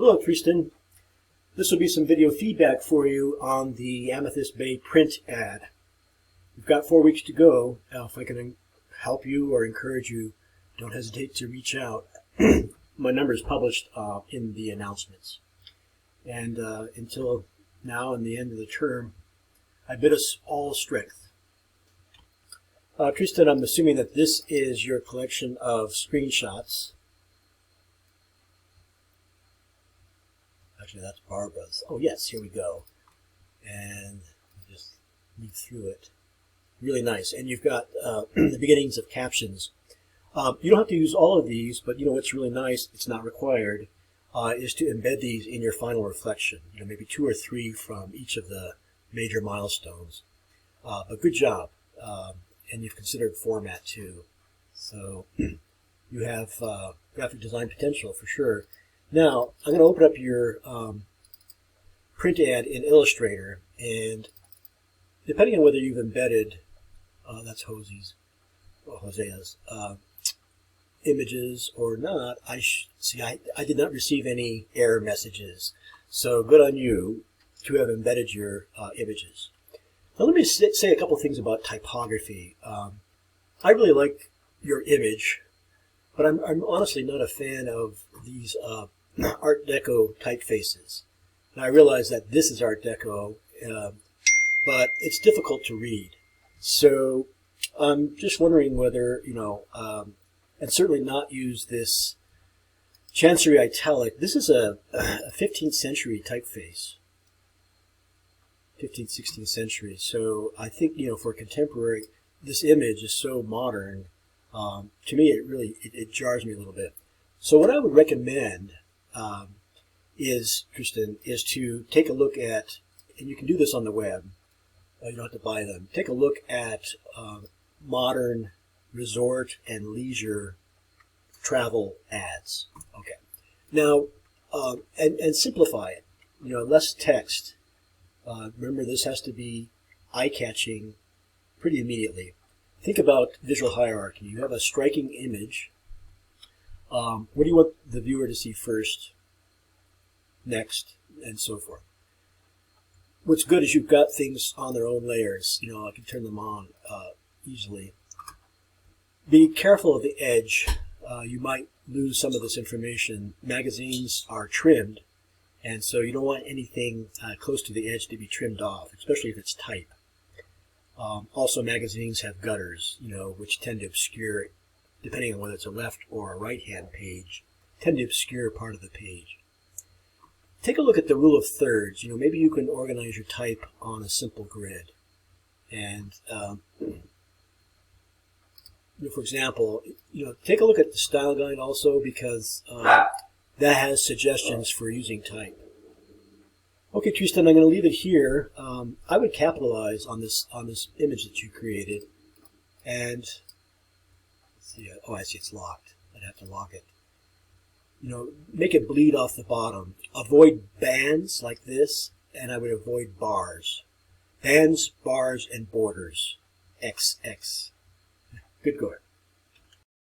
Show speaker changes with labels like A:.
A: Hello, Tristan. This will be some video feedback for you on the Amethyst Bay print ad. We've got 4 weeks to go. If I can help you or encourage you, don't hesitate to reach out. My number is published in the announcements. And until now and the end of the term, I bid us all strength. Tristan, I'm assuming that this is your collection of screenshots. Actually, that's Barbara's. Oh, yes, here we go. And just read through it. Really nice. And you've got the beginnings of captions. You don't have to use all of these, but you know what's really nice, it's not required, is to embed these in your final reflection. You know, maybe 2 or 3 from each of the major milestones. But good job. And you've considered format too. So you have graphic design potential for sure. Now, I'm going to open up your print ad in Illustrator, and depending on whether you've embedded, that's Hosea's images or not, I did not receive any error messages. So good on you to have embedded your images. Now let me say a couple things about typography. I really like your image, but I'm honestly not a fan of these Art Deco typefaces. And I realize that this is Art Deco, but it's difficult to read. So I'm just wondering whether, and certainly not use this Chancery Italic. This is a 15th century typeface. 15th, 16th century. So I think, for contemporary, this image is so modern. To me, it jars me a little bit. So what I would recommend is, Tristan, is to take a look at, and you can do this on the web, you don't have to buy them, take a look at modern resort and leisure travel ads. Okay. Now, and simplify it, less text. Remember, this has to be eye-catching pretty immediately. Think about visual hierarchy. You have a striking image. What do you want the viewer to see first, next, and so forth? What's good is you've got things on their own layers. I can turn them on easily. Be careful of the edge. You might lose some of this information. Magazines are trimmed, and so you don't want anything close to the edge to be trimmed off, especially if it's type. Also, magazines have gutters, which tend to obscure, depending on whether it's a left or a right-hand page, tend to obscure part of the page. Take a look at the rule of thirds. Maybe you can organize your type on a simple grid. And, for example, take a look at the style guide also, because that has suggestions for using type. Okay, Tristan, I'm going to leave it here. I would capitalize on this image that you created, and let's see. Oh, I see it's locked. I'd have to lock it. Make it bleed off the bottom. Avoid bands like this, and I would avoid bars. Bands, bars, and borders. XX. Good going.